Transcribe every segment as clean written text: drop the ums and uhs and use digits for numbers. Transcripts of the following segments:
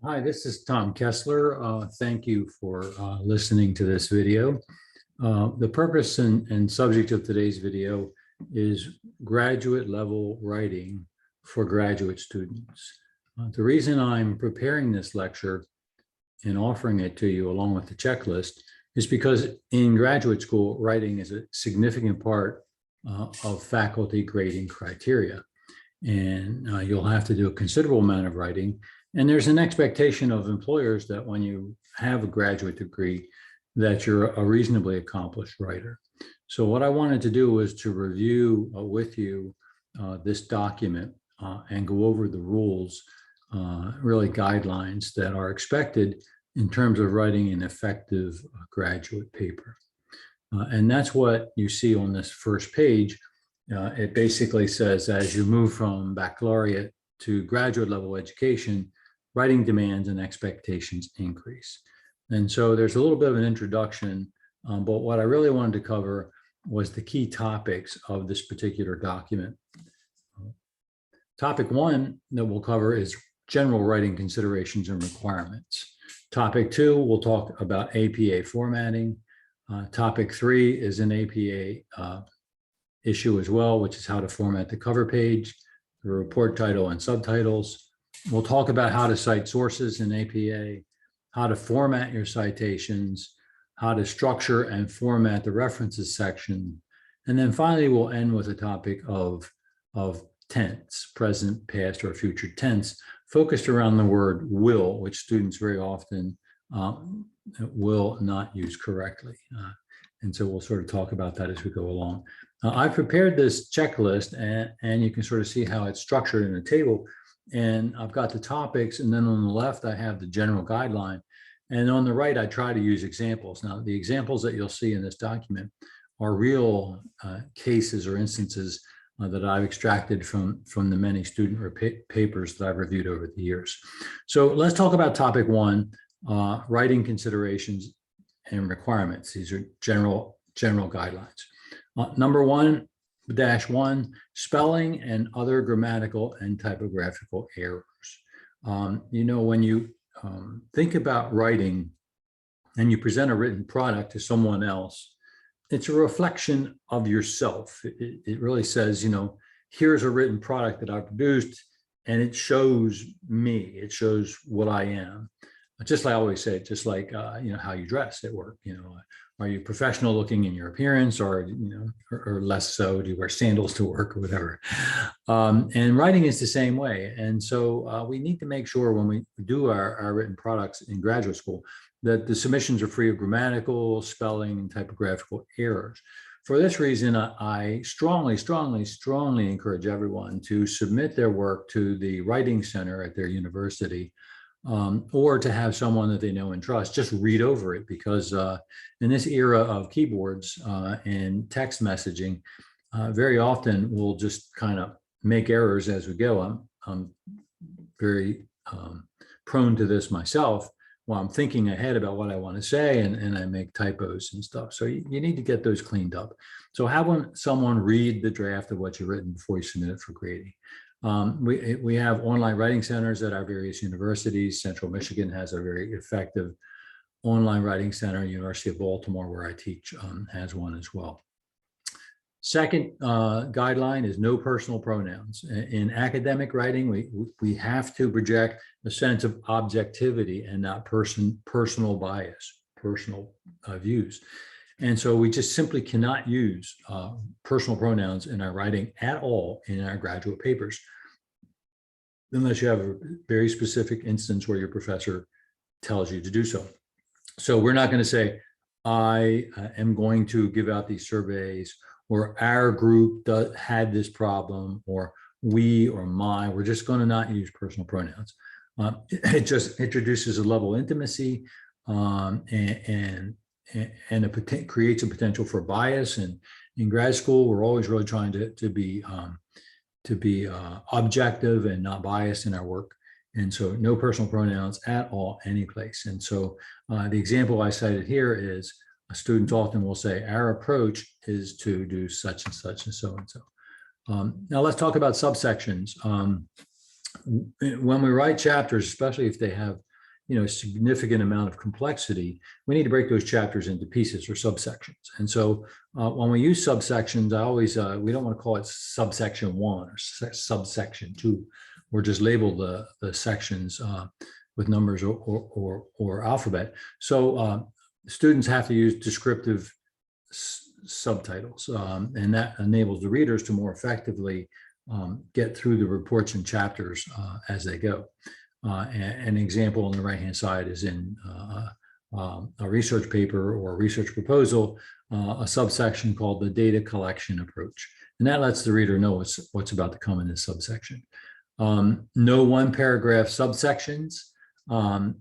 Hi, this is Tom Kessler. Thank you for listening to this video. The purpose and subject of today's video is graduate level writing for graduate students. The reason I'm preparing this lecture and offering it to you along with the checklist is because in graduate school, writing is a significant part of faculty grading criteria. And you'll have to do a considerable amount of writing. And there's an expectation of employers that when you have a graduate degree, that you're a reasonably accomplished writer. So what I wanted to do was to review with you this document and go over the rules, really guidelines that are expected in terms of writing an effective graduate paper. And that's what you see on this first page. It basically says, as you move from baccalaureate to graduate level education, writing demands and expectations increase. And so there's a little bit of an introduction, but what I really wanted to cover was the key topics of this particular document. Topic one that we'll cover is general writing considerations and requirements. Topic two, we'll talk about APA formatting. Topic three is an APA issue as well, which is how to format the cover page, the report title and subtitles. We'll talk about how to cite sources in APA, how to format your citations, how to structure and format the references section. And then finally, we'll end with a topic of tense, present, past, or future tense, focused around the word will, which students very often will not use correctly. And so we'll sort of talk about that as we go along. I've prepared this checklist and you can sort of see how it's structured in a table. And I've got the topics, and then on the left, I have the general guideline. And on the right, I try to use examples. Now, the examples that you'll see in this document are real cases or instances that I've extracted from the many student papers that I've reviewed over the years. So let's talk about topic one, writing considerations and requirements. These are general guidelines. Number 1-1, spelling and other grammatical and typographical errors. When you think about writing and you present a written product to someone else, it's a reflection of yourself. It really says, here's a written product that I produced, and it shows me, it shows what I am. Just like I always say, just like, how you dress at work, are you professional looking in your appearance, or less so? Do you wear sandals to work or whatever? And writing is the same way. And so we need to make sure when we do our written products in graduate school that the submissions are free of grammatical, spelling, and typographical errors. For this reason, I strongly encourage everyone to submit their work to the Writing Center at their university, or to have someone that they know and trust just read over it, because in this era of keyboards and text messaging, very often we'll just kind of make errors as we go. I'm very prone to this myself, while I'm thinking ahead about what I want to say, and I make typos and stuff. So you need to get those cleaned up. So have someone read the draft of what you've written before you submit it for grading. We have online writing centers at our various universities. Central Michigan has a very effective online writing center. University of Baltimore, where I teach, has one as well. Second guideline is no personal pronouns. In academic writing, we have to project a sense of objectivity and not personal bias, personal views. And so we just simply cannot use personal pronouns in our writing at all in our graduate papers, unless you have a very specific instance where your professor tells you to do so. So we're not going to say, I am going to give out these surveys, or our group had this problem, or we or my. We're just going to not use personal pronouns. It just introduces a level of intimacy and creates a potential for bias. And in grad school, we're always really trying to be objective and not biased in our work. And so no personal pronouns at all, any place. And so the example I cited here is, students often will say, our approach is to do such and such and so and so. Now let's talk about subsections. When we write chapters, especially if they have a significant amount of complexity, we need to break those chapters into pieces or subsections. And so when we use subsections, I always, we don't want to call it subsection 1 or subsection 2, or just label the sections with numbers or alphabet. So students have to use descriptive subtitles, and that enables the readers to more effectively get through the reports and chapters as they go. An example on the right-hand side is in a research paper or a research proposal, a subsection called the data collection approach. And that lets the reader know what's about to come in this subsection. No one paragraph subsections. And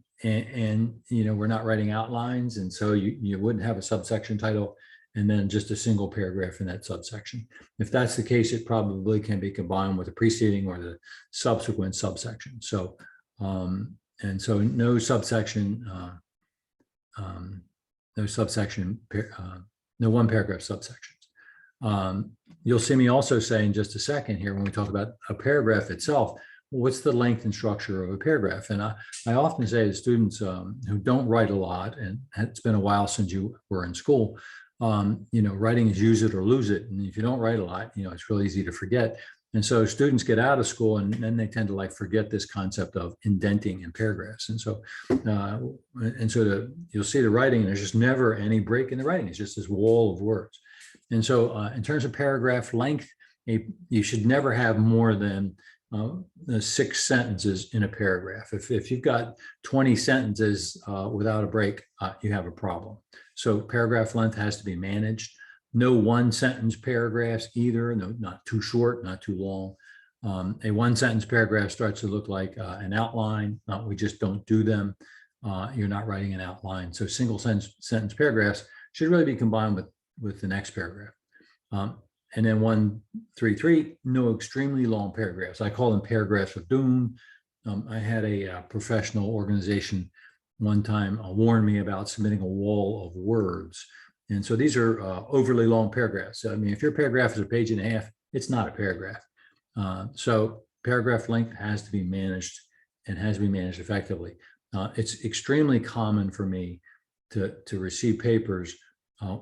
we're not writing outlines. And so you wouldn't have a subsection title and then just a single paragraph in that subsection. If that's the case, it probably can be combined with the preceding or the subsequent subsection. So, and so no subsection, no one paragraph subsections. You'll see me also say in just a second here when we talk about a paragraph itself, what's the length and structure of a paragraph? And I often say to students who don't write a lot, and it's been a while since you were in school, writing is use it or lose it. And if you don't write a lot, it's really easy to forget. And so students get out of school and then they tend to forget this concept of indenting in paragraphs. And so, you'll see the writing, and there's just never any break in the writing. It's just this wall of words. And so in terms of paragraph length, you should never have more than 6 sentences in a paragraph. If you've got 20 sentences without a break, you have a problem. So paragraph length has to be managed. No one sentence paragraphs either. No, not too short, not too long. A one sentence paragraph starts to look like an outline. We just don't do them. You're not writing an outline. So single sentence paragraphs should really be combined with the next paragraph. And then 133, no extremely long paragraphs. I call them paragraphs of doom. I had a professional organization one time warn me about submitting a wall of words. And so these are overly long paragraphs. So, I mean, if your paragraph is a page and a half, it's not a paragraph. So paragraph length has to be managed and has to be managed effectively. It's extremely common for me to receive papers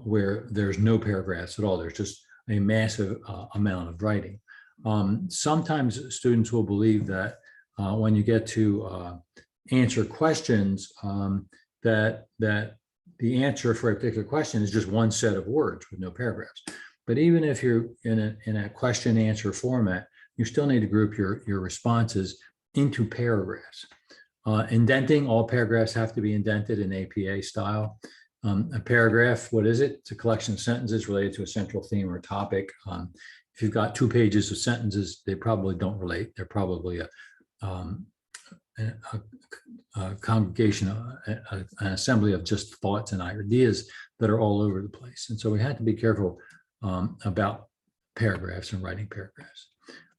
where there's no paragraphs at all. There's just a massive amount of writing. Sometimes students will believe that when you get to answer questions, that the answer for a particular question is just one set of words with no paragraphs. But even if you're in a question answer format, you still need to group your responses into paragraphs. Indenting, all paragraphs have to be indented in APA style. A paragraph, what is it? It's a collection of sentences related to a central theme or topic. If you've got 2 pages of sentences, they probably don't relate. They're probably a congregation, an assembly of just thoughts and ideas that are all over the place. And so we had to be careful about paragraphs and writing paragraphs.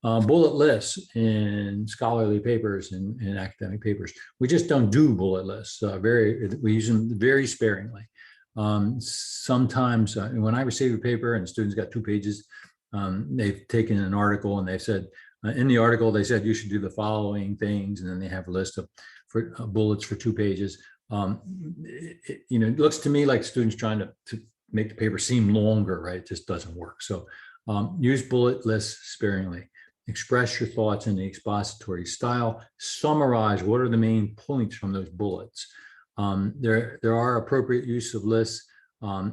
Bullet lists in scholarly papers and in academic papers. We just don't do bullet lists. We use them very sparingly. Sometimes when I receive a paper and students got 2 pages, they've taken an article and they said, in the article, they said you should do the following things, and then they have a list of bullets for 2 pages. It looks to me like students trying to make the paper seem longer, right? It just doesn't work. So use bullet lists sparingly. Express your thoughts in the expository style. Summarize what are the main points from those bullets. There are appropriate use of lists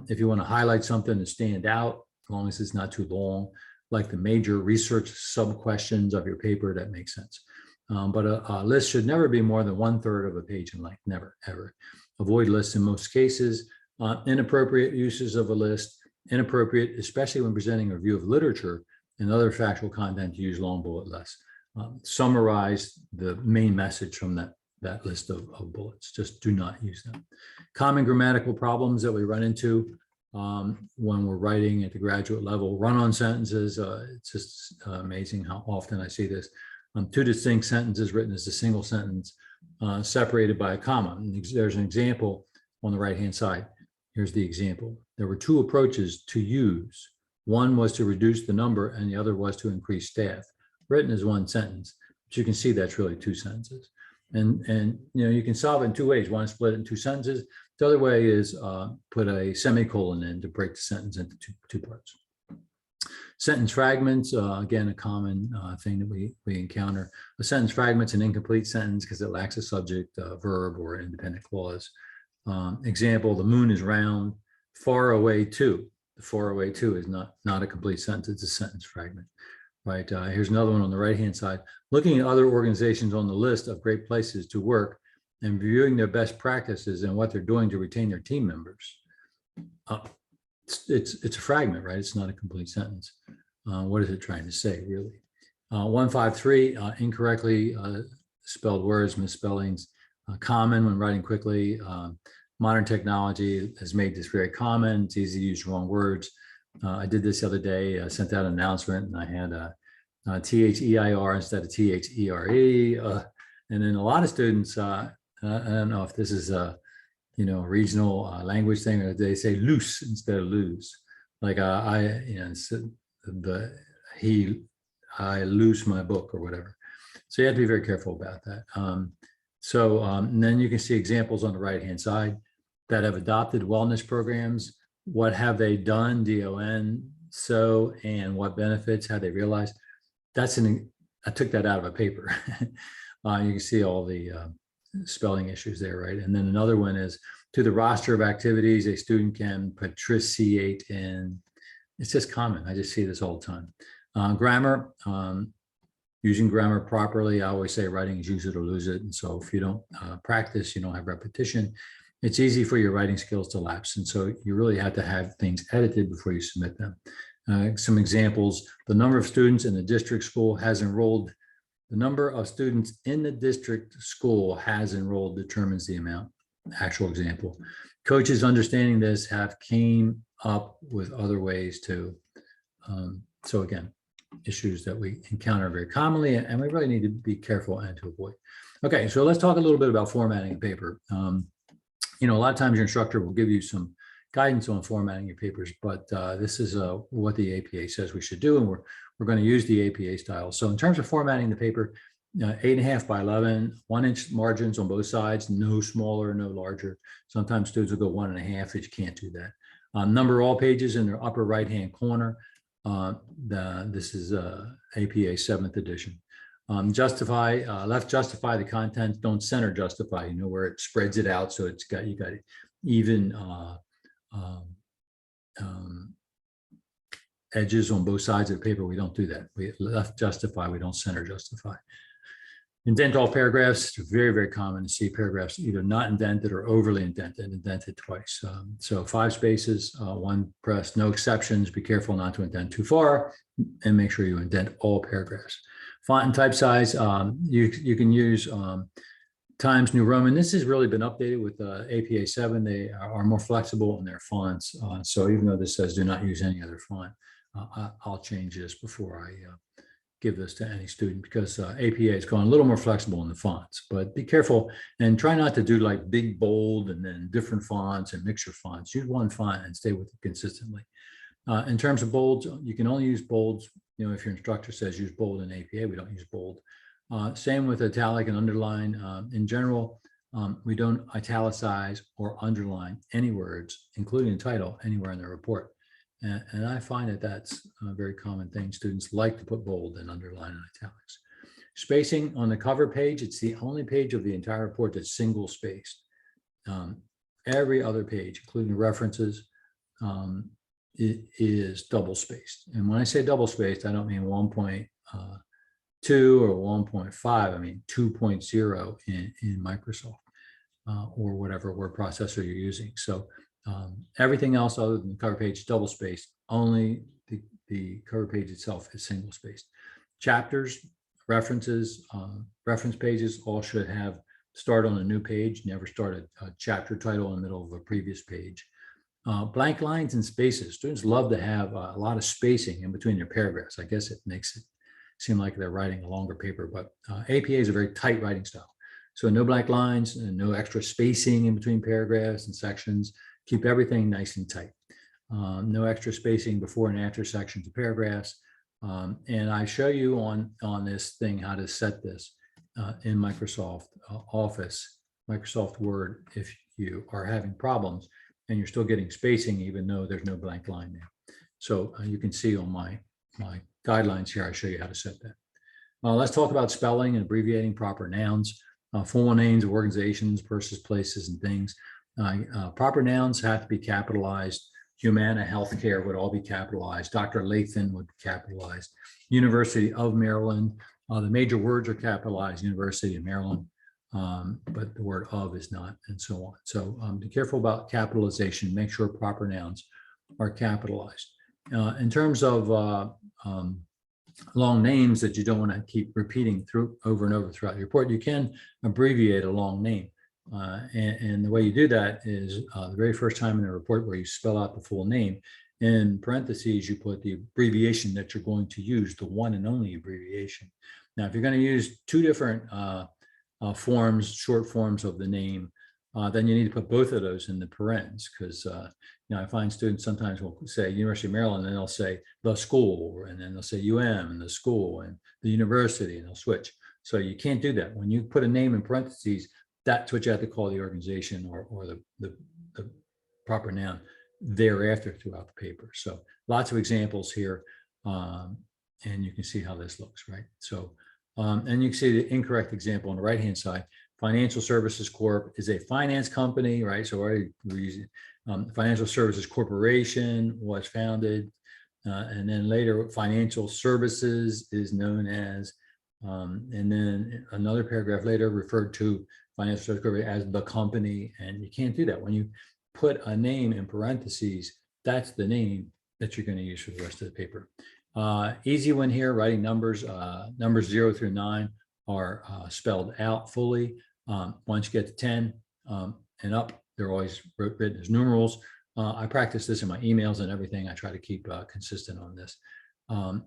if you want to highlight something to stand out, as long as it's not too long, like the major research sub-questions of your paper, that makes sense. But a list should never be more than 1/3 of a page in length, never, ever. Avoid lists in most cases. Inappropriate uses of a list, inappropriate, especially when presenting a review of literature and other factual content, to use long bullet lists. Summarize the main message from that list of bullets. Just do not use them. Common grammatical problems that we run into when we're writing at the graduate level: run-on sentences. It's just amazing how often I see this. 2 distinct sentences written as a single sentence, separated by a comma. And there's an example on the right-hand side. Here's the example. There were 2 approaches to use. One was to reduce the number and the other was to increase staff. Written as 1 sentence, but you can see that's really 2 sentences. And you can solve it in two ways. One is split it in two sentences. The other way is put a semicolon in to break the sentence into two parts. Sentence fragments, again, a common thing that we encounter. A sentence fragment's an incomplete sentence because it lacks a subject, verb, or independent clause. Example, the moon is round, far away too. The far away too is not a complete sentence, it's a sentence fragment, right? Here's another one on the right-hand side. Looking at other organizations on the list of great places to work and reviewing their best practices and what they're doing to retain their team members. It's a fragment, right? It's not a complete sentence. What is it trying to say, really? 153, incorrectly spelled words, misspellings, common when writing quickly. Modern technology has made this very common. It's easy to use wrong words. I did this the other day. I sent out an announcement and I had a THEIR instead of THERE. And then a lot of students, I don't know if this is a regional language thing, or they say loose instead of lose. Like I lose my book or whatever. So you have to be very careful about that. And then you can see examples on the right-hand side that have adopted wellness programs. What have they done, DON, so, and what benefits have they realized? I took that out of a paper. You can see all the spelling issues there, right? And then another one is, to the roster of activities a student can participate in. It's just common. I just see this all the time. Grammar, using grammar properly. I always say writing is use it or lose it. And so if you don't practice, you don't have repetition, it's easy for your writing skills to lapse. And so you really have to have things edited before you submit them. Some examples: the number of students in the district school has enrolled. The number of students in the district school has enrolled determines the amount. Actual example. Coaches understanding this have came up with other ways to. So again, issues that we encounter very commonly, and we really need to be careful and to avoid. Okay, so let's talk a little bit about formatting a paper. A lot of times your instructor will give you some guidance on formatting your papers, but this is what the APA says we should do, and we're going to use the APA style. So in terms of formatting the paper, 8.5 by 11, 1-inch margins on both sides, no smaller, no larger. Sometimes students will go 1.5, but you can't do that. Number all pages in the upper right-hand corner. This is APA 7th edition. Left justify the content, don't center justify, where it spreads it out. So you got even edges on both sides of the paper. We don't do that. We left justify, we don't center justify. Indent all paragraphs. It's very, very common to see paragraphs either not indented or overly indented twice. So 5 spaces, 1 press, no exceptions. Be careful not to indent too far, and make sure you indent all paragraphs. Font and type size, you can use Times New Roman. This has really been updated with APA 7. They are more flexible in their fonts. So even though this says do not use any other font, I'll change this before I give this to any student, because APA has gone a little more flexible in the fonts. But be careful and try not to do like big, bold, and then different fonts and mixture fonts. Use one font and stay with it consistently. In terms of bolds, you can only use bolds, if your instructor says use bold in APA, we don't use bold. Same with italic and underline. In general, we don't italicize or underline any words, including the title, anywhere in the report. And I find that that's a very common thing. Students like to put bold and underline and italics. Spacing on the cover page, it's the only page of the entire report that's single spaced. Every other page, including references, it is double spaced. And when I say double spaced, I don't mean 1.2 or 1.5, I mean 2.0 in Microsoft or whatever word processor you're using. So everything else other than the cover page double spaced. Only the cover page itself is single spaced. Chapters, references, reference pages all should have start on a new page. Never start a chapter title in the middle of a previous page. Blank lines and spaces. Students love to have a lot of spacing in between their paragraphs. I guess it makes it seem like they're writing a longer paper, but APA is a very tight writing style. So no blank lines and no extra spacing in between paragraphs and sections. Keep everything nice and tight. No extra spacing before and after sections of paragraphs. And I show you on this thing how to set this. in Microsoft Office, Microsoft Word, if you are having problems and you're still getting spacing, even though there's no blank line there. So you can see on my guidelines here, I show you how to set that. Let's talk about spelling and abbreviating proper nouns, formal names of organizations, persons, places, and things. Proper nouns have to be capitalized. Humana Healthcare would all be capitalized. Dr. Lathan would be capitalized. University of Maryland. The major words are capitalized, University of Maryland, but the word of is not, and so on. So be careful about capitalization. Make sure proper nouns are capitalized. In terms of long names that you don't want to keep repeating through over and over throughout your report, you can abbreviate a long name. And the way you do that is the very first time in a report where you spell out the full name, in parentheses, you put the abbreviation that you're going to use, the one and only abbreviation. Now, if you're going to use two different forms, short forms of the name, then you need to put both of those in the parens, because I find students sometimes will say University of Maryland, and they'll say the school, and then they'll say UM and the school and the university, and they'll switch. So you can't do that. When you put a name in parentheses, that's what you have to call the organization or the proper noun thereafter throughout the paper. So lots of examples here, and you can see how this looks, right? So, and you can see the incorrect example on the right-hand side. Financial Services Corp is a finance company, right? So we're using Financial Services Corporation was founded, and then later Financial Services is known as, and then another paragraph later referred to Financial Services Corporation as the company, and you can't do that. When you put a name in parentheses, that's the name that you're going to use for the rest of the paper. Easy one here, writing numbers. Numbers 0 through 9 are spelled out fully. Once you get to 10 and up, they're always written as numerals. I practice this in my emails and everything. I try to keep consistent on this.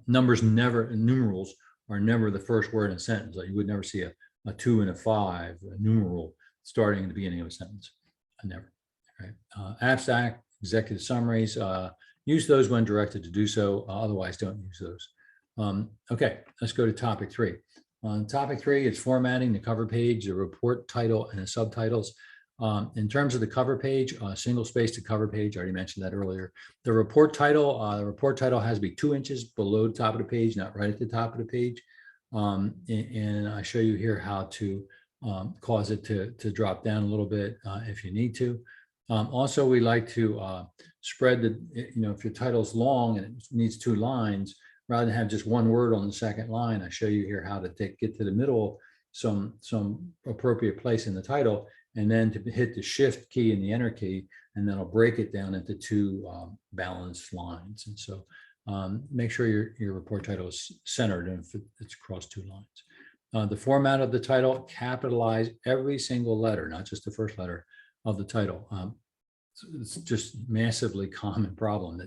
Numerals are never the first word in a sentence. Like you would never see a 2 and a 5, a numeral starting in the beginning of a sentence. Never. Right. Abstract, executive summaries. Use those when directed to do so. Otherwise, don't use those. Okay, let's go to topic 3. On topic 3, it's formatting the cover page, the report title, and the subtitles. In terms of the cover page, single space to cover page, I already mentioned that earlier. The report title has to be 2 inches below the top of the page, not right at the top of the page. And I show you here how to cause it to drop down a little bit if you need to. Also, we like to spread if your title's long and it needs 2 lines, rather than have just one word on the second line, I show you here how to get to the middle, some appropriate place in the title, and then to hit the shift key and the enter key, and then it'll break it down into 2 balanced lines. And so make sure your report title is centered and if it's across 2 lines. The format of the title, capitalize every single letter, not just the first letter of the title. It's just massively common problem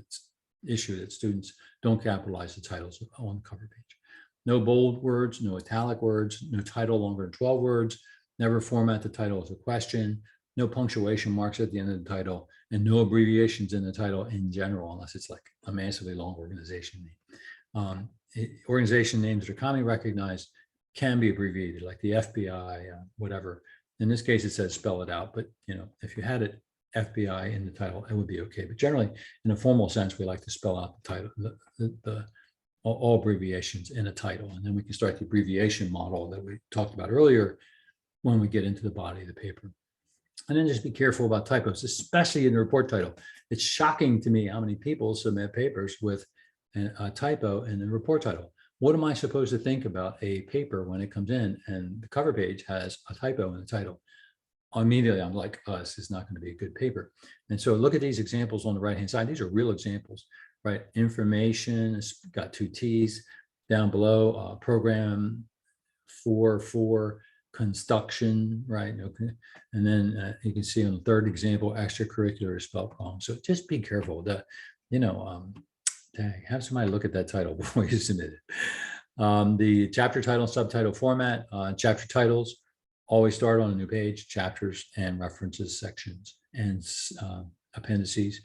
issue that students don't capitalize the titles on the cover page. No bold words, no italic words, no title longer than 12 words, never format the title as a question, no punctuation marks at the end of the title, and no abbreviations in the title in general, unless it's like a massively long organization name. Organization names that are commonly recognized can be abbreviated, like the FBI, whatever. In this case, it says spell it out, but if you had it FBI in the title, it would be okay. But generally, in a formal sense, we like to spell out the title, all abbreviations in a title, and then we can start the abbreviation model that we talked about earlier when we get into the body of the paper. And then just be careful about typos, especially in the report title. It's shocking to me how many people submit papers with a typo in the report title. What am I supposed to think about a paper when it comes in and the cover page has a typo in the title? Immediately, I'm like, oh, this is not going to be a good paper. And so look at these examples on the right-hand side. These are real examples, right? Information, it's got 2 T's. Down below, program 4 construction, right? Okay. And then you can see on the 3rd example, extracurricular is spelled wrong. So just be careful that, have somebody look at that title before you submit it. The chapter title and subtitle format, chapter titles always start on a new page, chapters and references sections and appendices.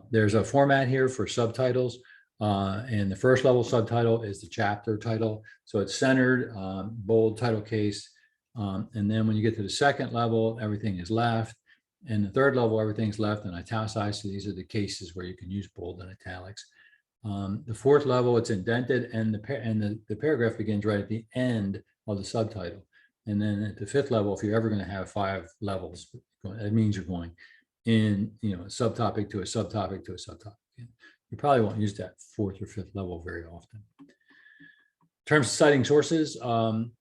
There's a format here for subtitles. And the first level subtitle is the chapter title. So it's centered, bold title case. And then when you get to the second level, everything is left. And the third level, everything's left and italicized. So these are the cases where you can use bold and italics. The fourth level, it's indented, and the paragraph begins right at the end of the subtitle. And then at the fifth level, if you're ever going to have 5 levels, that means you're going in, subtopic to a subtopic to a subtopic. You probably won't use that 4th or 5th level very often. In terms of citing sources,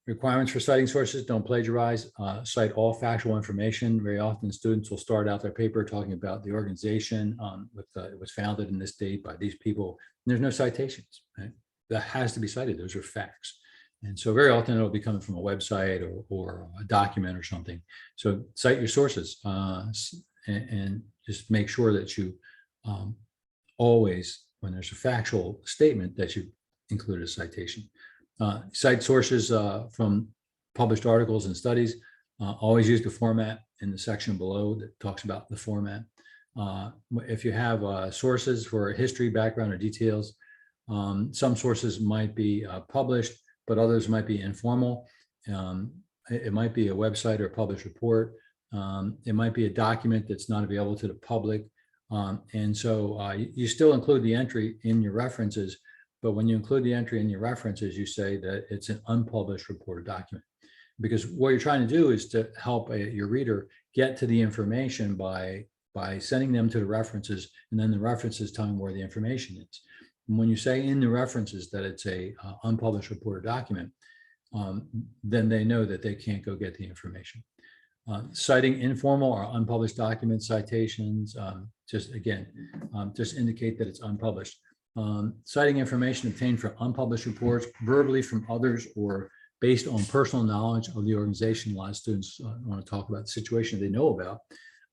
requirements for citing sources: don't plagiarize, cite all factual information. Very often students will start out their paper talking about the organization, it was founded in this date by these people. And there's no citations, right? That has to be cited. Those are facts. And so very often it'll be coming from a website or a document or something. So cite your sources and just make sure that you always, when there's a factual statement, that you include a citation. Cite sources from published articles and studies. Always use the format in the section below that talks about the format. If you have sources for history, background, or details, some sources might be published, but others might be informal. It might be a website or a published report. It might be a document that's not available to the public. And so you still include the entry in your references, but when you include the entry in your references, you say that it's an unpublished report or document. Because what you're trying to do is to help your reader get to the information by sending them to the references, and then the references tell them where the information is. And when you say in the references that it's a unpublished report or document, then they know that they can't go get the information. Citing informal or unpublished document citations, just indicate that it's unpublished. Citing information obtained from unpublished reports, verbally from others, or based on personal knowledge of the organization. A lot of students want to talk about the situation they know about,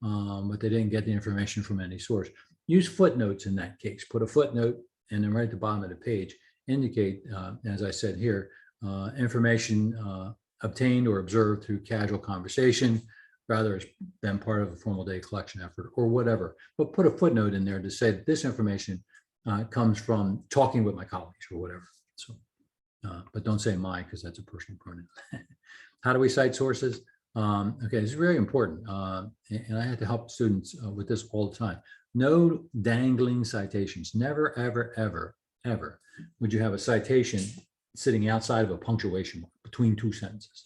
but they didn't get the information from any source. Use footnotes in that case. Put a footnote and then right at the bottom of the page, indicate, as I said here, information obtained or observed through casual conversation, rather than part of a formal data collection effort or whatever. But put a footnote in there to say that this information comes from talking with my colleagues or whatever. So, but don't say my, because that's a personal pronoun. How do we cite sources? Okay, it's very important. And I have to help students with this all the time. No dangling citations. Never, ever, ever, ever would you have a citation sitting outside of a punctuation mark between 2 sentences.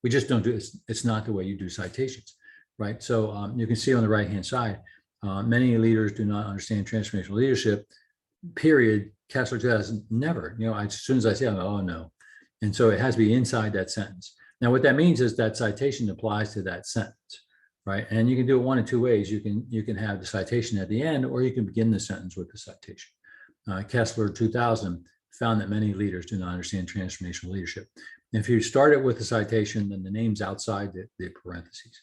We just don't do this. It's not the way you do citations, right? So you can see on the right-hand side, many leaders do not understand transformational leadership, period. Kessler 2000, never, as soon as I say, oh no. And so it has to be inside that sentence. Now, what that means is that citation applies to that sentence, right? And you can do it one of 2 ways. You can have the citation at the end, or you can begin the sentence with the citation. Kessler 2000 found that many leaders do not understand transformational leadership. If you start it with a citation, then the name's outside the parentheses.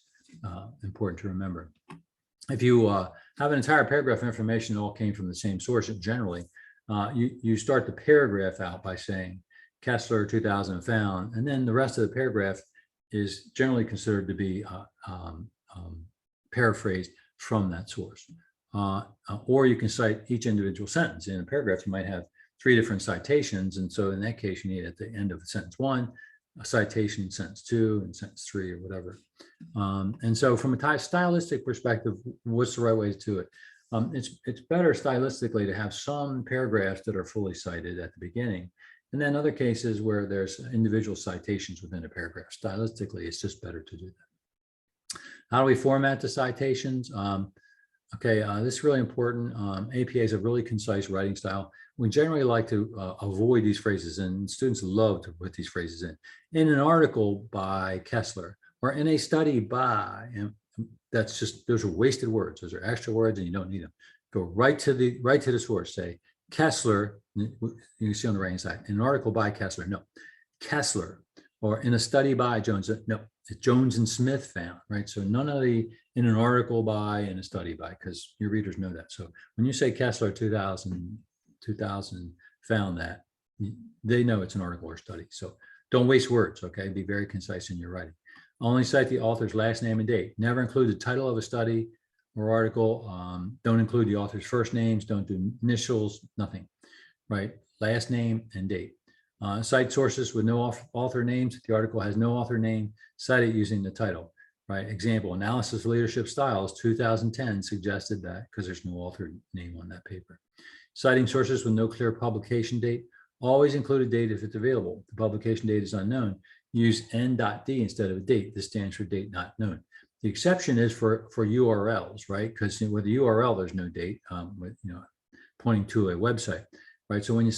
Important to remember. If you have an entire paragraph of information that all came from the same source, generally, you start the paragraph out by saying Kessler 2000 found, and then the rest of the paragraph is generally considered to be paraphrased from that source. Or you can cite each individual sentence. In a paragraph, you might have 3 different citations. And so in that case, you need at the end of sentence 1, a citation in sentence 2 and sentence 3 or whatever. And so from a stylistic perspective, what's the right way to do it? It's better stylistically to have some paragraphs that are fully cited at the beginning, and then other cases where there's individual citations within a paragraph. Stylistically, it's just better to do that. How do we format the citations? This is really important. APA is a really concise writing style. We generally like to avoid these phrases, and students love to put these phrases in. In an article by Kessler, or in a study by, and that's just, those are wasted words. Those are extra words and you don't need them. Go right to the source. Say Kessler, you can see on the right-hand side, in an article by Kessler, no. Kessler, or in a study by Jones, no. Jones and Smith found, right? So none of the in an article by and a study by, because your readers know that. So when you say Kessler 2000 found that, they know it's an article or study. So don't waste words, okay? Be very concise in your writing. Only cite the author's last name and date. Never include the title of a study or article. Don't include the author's first names. Don't do initials, nothing. right? Last name and date. Cite sources with no author names. If the article has no author name, cite it using the title, right? Example, Analysis of Leadership Styles, 2010 suggested that because there's no author name on that paper. Citing sources with no clear publication date. Always include a date if it's available. If the publication date is unknown, use n.d instead of a date. This stands for date not known. The exception is for URLs, right? Because with the URL, there's no date, pointing to a website, right? So when you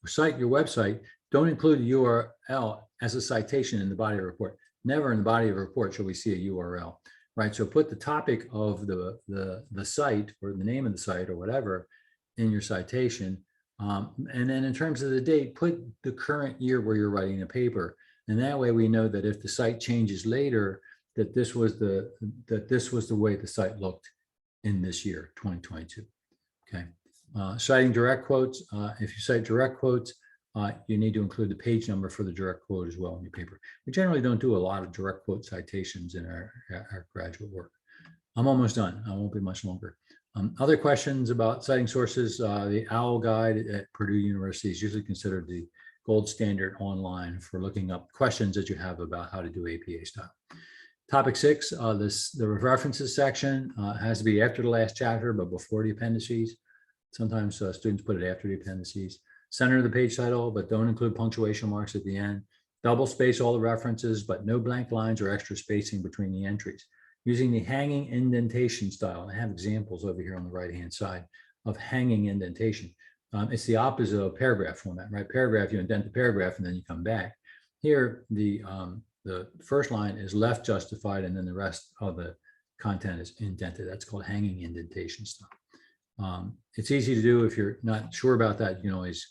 cite your website, don't include the URL as a citation in the body of the report. Never in the body of a report shall we see a URL, right? So put the topic of the site or the name of the site or whatever in your citation. And then in terms of the date, put the current year where you're writing a paper. And that way we know that if the site changes later, that this was the way the site looked in this year, 2022. Okay. Citing direct quotes. If you cite direct quotes, you need to include the page number for the direct quote as well in your paper. We generally don't do a lot of direct quote citations in our graduate work. I'm almost done. I won't be much longer. Other questions about citing sources, the OWL guide at Purdue University is usually considered the gold standard online for looking up questions that you have about how to do APA style. Topic 6, the references section has to be after the last chapter, but before the appendices. Sometimes students put it after the appendices. Center of the page title, but don't include punctuation marks at the end. Double space all the references, but no blank lines or extra spacing between the entries. Using the hanging indentation style. I have examples over here on the right-hand side of hanging indentation. It's the opposite of paragraph format, right? Paragraph, you indent the paragraph and then you come back. Here, the first line is left justified and then the rest of the content is indented. That's called hanging indentation style. It's easy to do. If you're not sure about that, you can always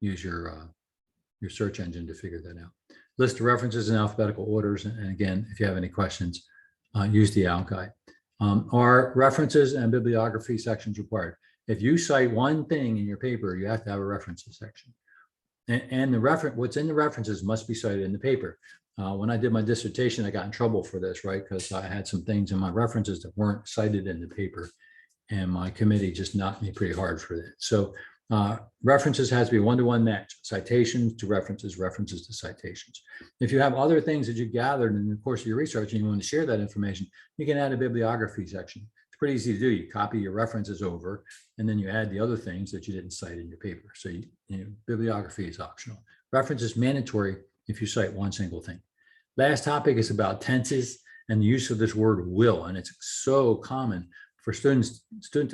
use your search engine to figure that out. List the references in alphabetical orders. And again, if you have any questions, use the OWL guide. Are references and bibliography sections required? If you cite one thing in your paper, you have to have a references section. And the what's in the references must be cited in the paper. When I did my dissertation, I got in trouble for this, right? Because I had some things in my references that weren't cited in the paper. And my committee just knocked me pretty hard for that. So references has to be one-to-one match, citations to references, references to citations. If you have other things that you gathered in the course of your research and you want to share that information, you can add a bibliography section. It's pretty easy to do. You copy your references over and then you add the other things that you didn't cite in your paper. So bibliography is optional. Reference is mandatory if you cite one single thing. Last topic is about tenses and the use of this word will. And it's so common for students,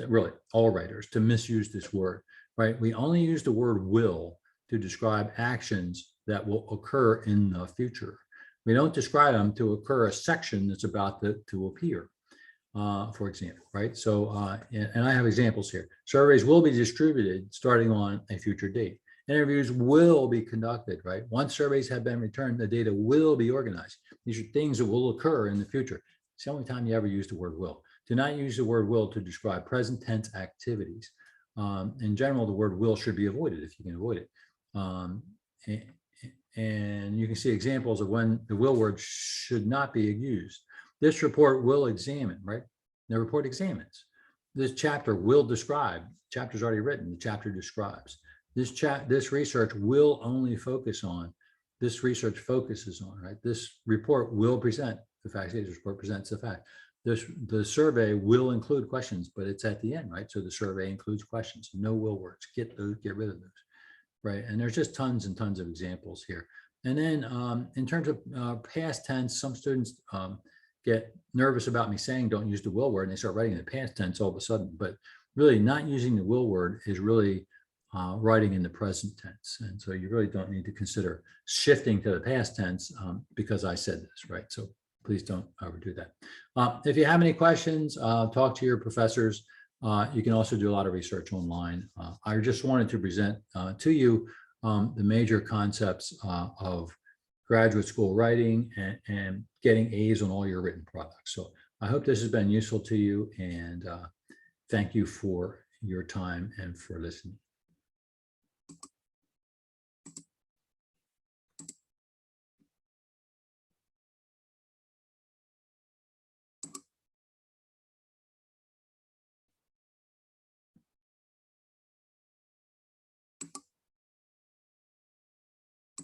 really all writers, to misuse this word, right? We only use the word will to describe actions that will occur in the future. We don't describe them to occur a section that's about to appear, for example, right? So, and I have examples here. Surveys will be distributed starting on a future date. Interviews will be conducted, right? Once surveys have been returned, the data will be organized. These are things that will occur in the future. It's the only time you ever use the word will. Do not use the word will to describe present tense activities. In general, the word will should be avoided if you can avoid it. And you can see examples of when the will word should not be used. This report will examine, right? The report examines. This chapter will describe. Chapter's already written. The chapter describes. This research will only focus on. This research focuses on, right? This report will present the facts. This report presents the fact. The survey will include questions, but it's at the end, right? So the survey includes questions. No will words. Get rid of those, right? And there's just tons and tons of examples here. And then in terms of past tense, some students get nervous about me saying don't use the will word, and they start writing in the past tense all of a sudden. But really, not using the will word is really writing in the present tense. And so you really don't need to consider shifting to the past tense because I said this, right? So please don't overdo that. If you have any questions, talk to your professors. You can also do a lot of research online. I just wanted to present to you the major concepts of graduate school writing and getting A's on all your written products. So I hope this has been useful to you, and thank you for your time and for listening.